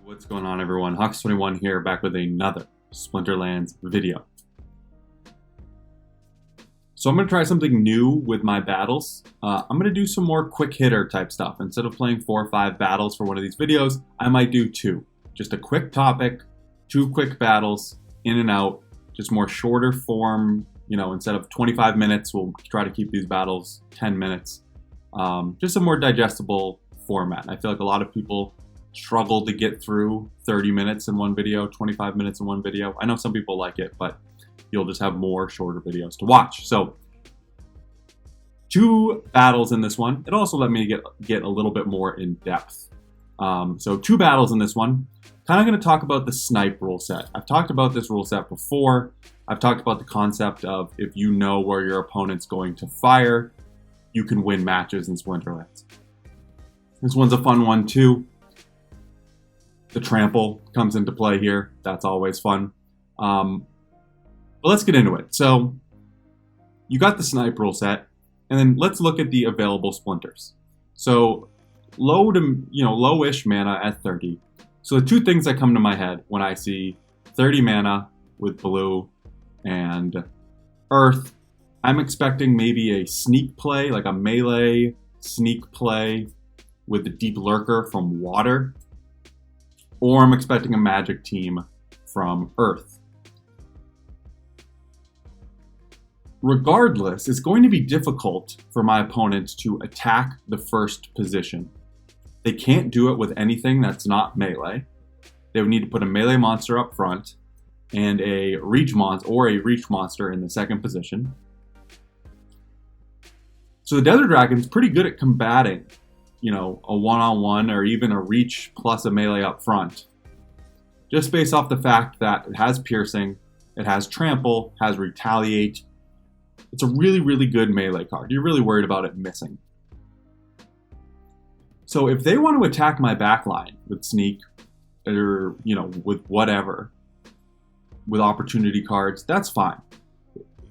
What's going on, everyone? Hawks21 here, back with another Splinterlands video. So I'm going to try something new with my battles. I'm going to do some more quick hitter type stuff. Instead of playing 4 or 5 battles for one of these videos, I might do 2. Just a quick topic, 2 quick battles, in and out, just more shorter form. You know, instead of 25 minutes, we'll try to keep these battles 10 minutes. Just a more digestible format. I feel like a lot of people struggle to get through 30 minutes in one video, 25 minutes in one video. I know some people like it, but you'll just have more shorter videos to watch. So 2 battles in this one. It also let me get a little bit more in depth. So 2 battles in this one. Kind of going to talk about the Snipe rule set. I've talked about this rule set before. I've talked about the concept of if you know where your opponent's going to fire, you can win matches in Splinterlands. This one's a fun one too. The trample comes into play here. That's always fun. But let's get into it. So you got the Snipe rule set, and then let's look at the available splinters. So lowish mana at 30. So the 2 things that come to my head when I see 30 mana with blue and earth, I'm expecting maybe a sneak play, like a melee sneak play with the deep lurker from water. Or I'm expecting a magic team from earth. Regardless, it's going to be difficult for my opponent to attack the first position. They can't do it with anything that's not melee. They would need to put a melee monster up front and a reach monster in the second position. So the Desert Dragon's pretty good at combating, you know, a one-on-one or even a reach plus a melee up front. Just based off the fact that it has piercing, it has trample, has retaliate. It's a really, really good melee card. You're really worried about it missing. So if they want to attack my backline with sneak, or, you know, with whatever, with opportunity cards, that's fine.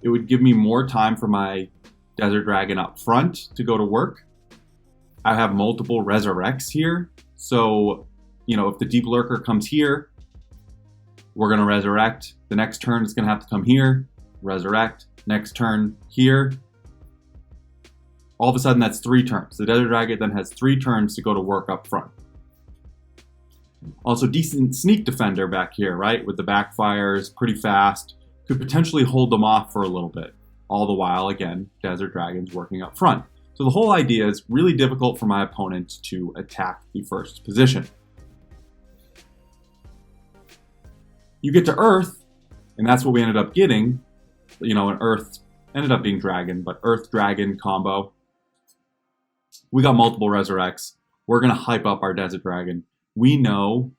It would give me more time for my Desert Dragon up front to go to work. I have multiple resurrects here, so, you know, if the deep lurker comes here, we're going to resurrect. The next turn it's going to have to come here, resurrect. Next turn here. All of a sudden that's 3 turns. The Desert Dragon then has 3 turns to go to work up front. Also decent sneak defender back here, right? With the backfires, pretty fast. Could potentially hold them off for a little bit. All the while, again, Desert Dragon's working up front. So the whole idea is really difficult for my opponent to attack the first position. You get to Earth, and that's what we ended up getting. You know, an Earth ended up being Dragon, but Earth Dragon combo. We got multiple resurrects. We're going to hype up our Desert Dragon. We know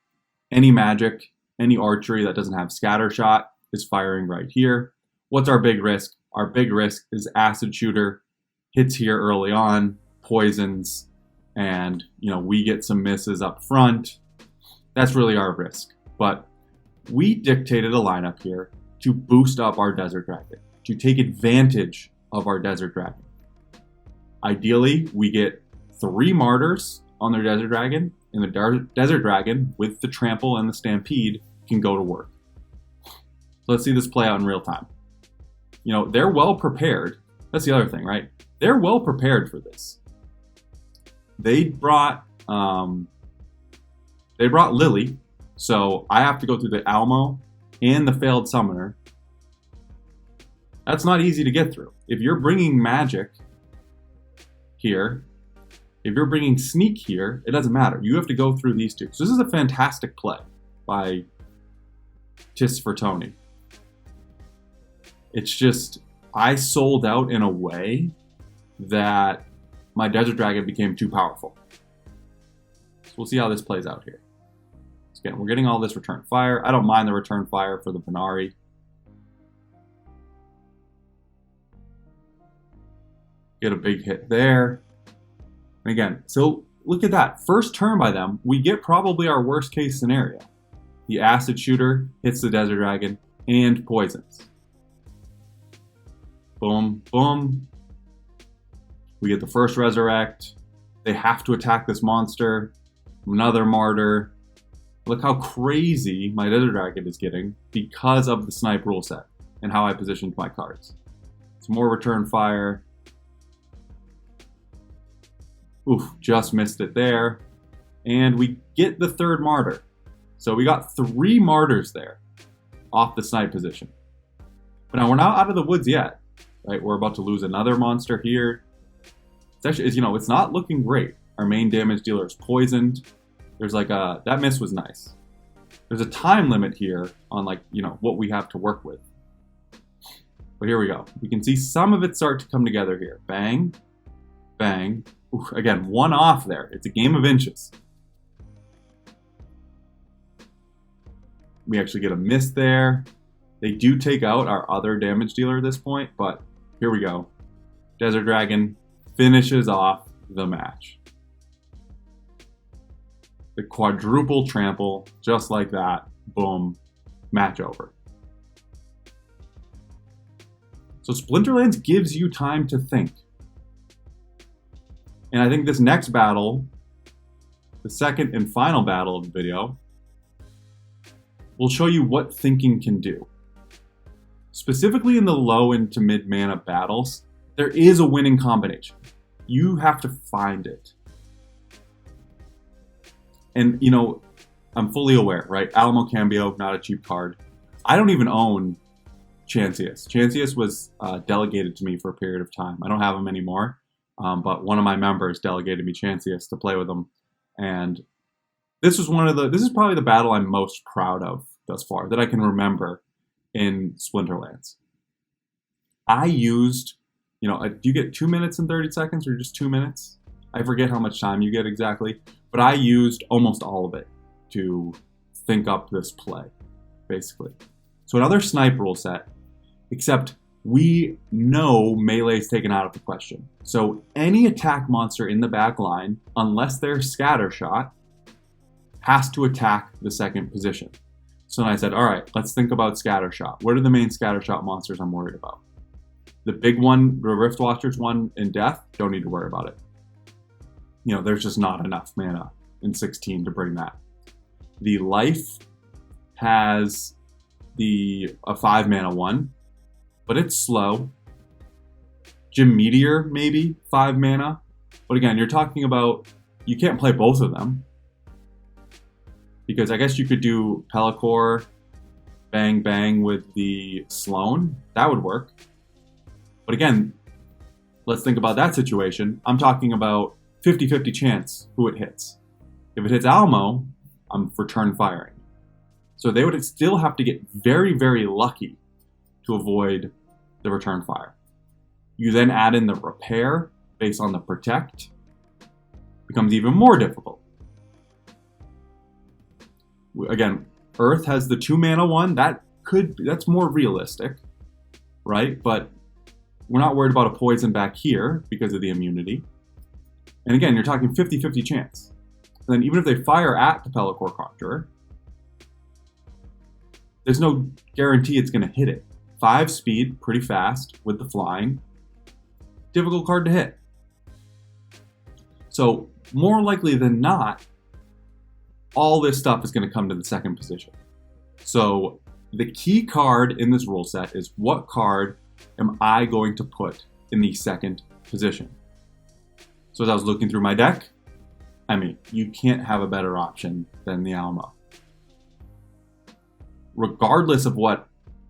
any magic, any archery that doesn't have scatter shot is firing right here. What's our big risk? Our big risk is Acid Shooter. Hits here early on, poisons, and, you know, we get some misses up front. That's really our risk. But we dictated a lineup here to boost up our Desert Dragon, to take advantage of our Desert Dragon. Ideally, we get 3 martyrs on their Desert Dragon, and the Desert Dragon, with the trample and the stampede, can go to work. So let's see this play out in real time. You know, they're well prepared. That's the other thing, right? They're well prepared for this. They brought Lily, so I have to go through the Almo and the failed summoner. That's not easy to get through. If you're bringing magic here, if you're bringing sneak here, it doesn't matter. You have to go through these 2. So this is a fantastic play by Tis for Tony. It's just, I sold out in a way that my Desert Dragon became too powerful. So we'll see how this plays out here. So again, we're getting all this return fire. I don't mind the return fire for the Benari. Get a big hit there. And again, so look at that. First turn by them, we get probably our worst case scenario. The Acid Shooter hits the Desert Dragon and poisons. Boom, boom. We get the first resurrect. They have to attack this monster. Another martyr. Look how crazy my Desert Dragon is getting because of the Snipe rule set and how I positioned my cards. Some more return fire. Oof, just missed it there. And we get the third martyr. So we got 3 martyrs there off the Snipe position. But now we're not out of the woods yet, right? We're about to lose another monster here. It's actually, you know, it's not looking great. Our main damage dealer is poisoned. There's like a, that miss was nice. There's a time limit here on like, you know, what we have to work with. But here we go. We can see some of it start to come together here. Bang, bang. Ooh, again, 1 off there. It's a game of inches. We actually get a miss there. They do take out our other damage dealer at this point, but here we go. Desert Dragon finishes off the match. The quadruple trample, just like that. Boom. Match over. So Splinterlands gives you time to think. And I think this next battle, the second and final battle of the video, will show you what thinking can do. Specifically in the low into mid mana battles, there is a winning combination. You have to find it. And, you know, I'm fully aware, right? Alamo Cambio, not a cheap card. I don't even own Chancius. Chancius was delegated to me for a period of time. I don't have him anymore, but one of my members delegated me Chancius to play with him. And this was this is probably the battle I'm most proud of thus far, that I can remember in Splinterlands. I used, you know, do you get 2 minutes and 30 seconds or just 2 minutes? I forget how much time you get exactly, but I used almost all of it to think up this play, basically. So another Snipe rule set, except we know melee is taken out of the question. So any attack monster in the back line, unless they're scattershot, has to attack the second position. So then I said, all right, let's think about scattershot. What are the main scattershot monsters I'm worried about? The big one, the Rift Watchers one in Death, don't need to worry about it. You know, there's just not enough mana in 16 to bring that. The Life has a 5 mana one, but it's slow. Jim Meteor, maybe 5 mana. But again, you're talking about, you can't play both of them. Because I guess you could do Pelacor, bang bang with the Sloan. That would work. But again, let's think about that situation. I'm talking about 50-50 chance who it hits. If it hits Alamo, I'm return firing. So they would still have to get very, very lucky to avoid the return fire. You then add in the repair based on the protect. Becomes even more difficult. Again, Earth has the 2 mana one. That's more realistic, right? But we're not worried about a poison back here because of the immunity. And again, you're talking 50-50 chance. And then even if they fire at the Pelacor Conjurer, there's no guarantee it's going to hit it. 5 speed, pretty fast with the flying. Difficult card to hit. So more likely than not, all this stuff is going to come to the second position. So the key card in this rule set is, what card am I going to put in the second position? So as I was looking through my deck, I mean, you can't have a better option than the Alamo. Regardless of what,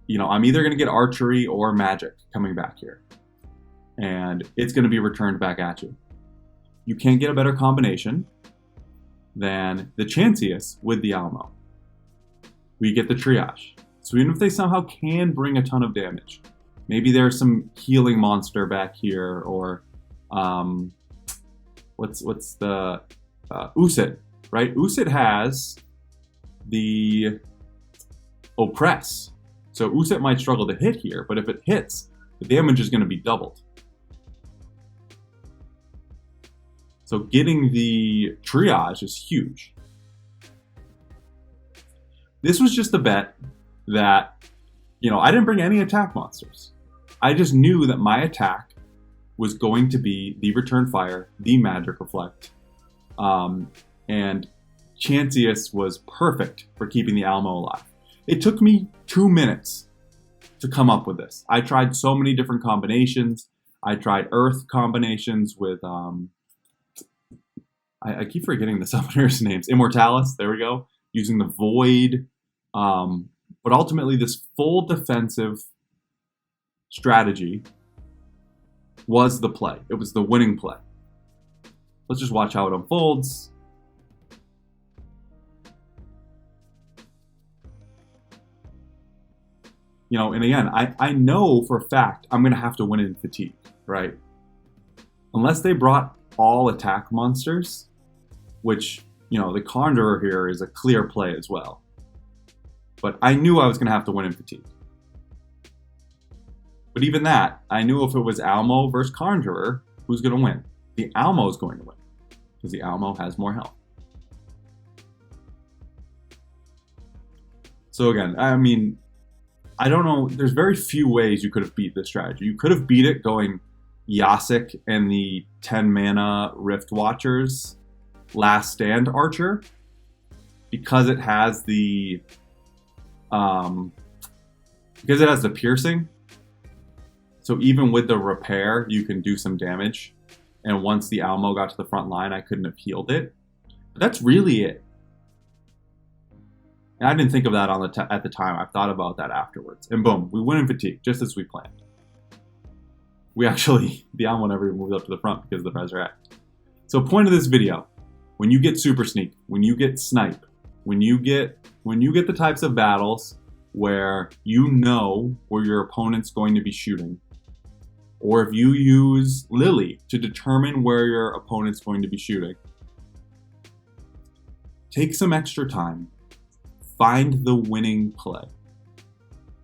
you know, I'm either going to get archery or magic coming back here. And it's going to be returned back at you. You can't get a better combination than the Chancius with the Alamo. We get the triage. So even if they somehow can bring a ton of damage, maybe there's some healing monster back here, or what's the Usit, right? Usit has the Oppress. So Usit might struggle to hit here, but if it hits, the damage is going to be doubled. So getting the triage is huge. This was just a bet that, you know, I didn't bring any attack monsters. I just knew that my attack was going to be the return fire, the magic reflect, and Chancius was perfect for keeping the Alamo alive. It took me 2 minutes to come up with this. I tried so many different combinations. I tried Earth combinations with, I keep forgetting the summoners' names. Immortalis, there we go. Using the Void. But ultimately, this full defensive strategy was the play. It was the winning play. Let's just watch how it unfolds. You know, and again, I know for a fact I'm going to have to win in fatigue, right? Unless they brought all attack monsters, which, you know, the Conjurer here is a clear play as well. But I knew I was going to have to win in fatigue. But even that, I knew if it was Almo versus Conjurer, who's going to win? The Almo is going to win, because the Almo has more health. So again, I mean, I don't know, there's very few ways you could have beat this strategy. You could have beat it going Yasik and the 10 mana Rift Watchers Last Stand Archer, because it has the piercing. So even with the repair, you can do some damage. And once the Almo got to the front line, I couldn't have healed it. But that's really it. And I didn't think of that at the time. I thought about that afterwards. And boom, we win in fatigue, just as we planned. We actually, the Almo never even moved up to the front because of the Resurrect. So point of this video, when you get Super Sneak, when you get Snipe, when you get the types of battles where you know where your opponent's going to be shooting, or if you use Lily to determine where your opponent's going to be shooting, take some extra time. Find the winning play.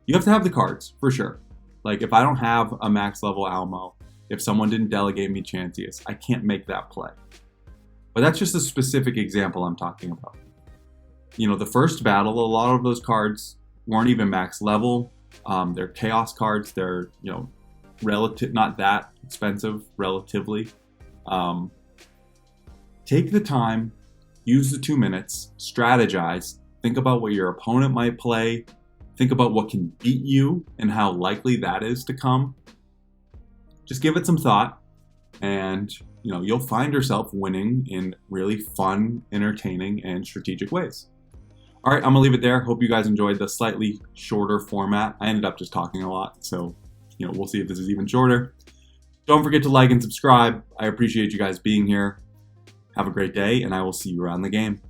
You have to have the cards, for sure. Like, if I don't have a max level Almo, if someone didn't delegate me Chancius, I can't make that play. But that's just a specific example I'm talking about. You know, the first battle, a lot of those cards weren't even max level. They're chaos cards. They're, you know, not that expensive, relatively. Take the time, use the 2 minutes, strategize, think about what your opponent might play, think about what can beat you and how likely that is to come. Just give it some thought, and you know, you'll find yourself winning in really fun, entertaining, and strategic ways. All right, I'm gonna leave it there. Hope you guys enjoyed the slightly shorter format. I ended up just talking a lot, so you know, we'll see if this is even shorter. Don't forget to like and subscribe. I appreciate you guys being here. Have a great day, and I will see you around the game.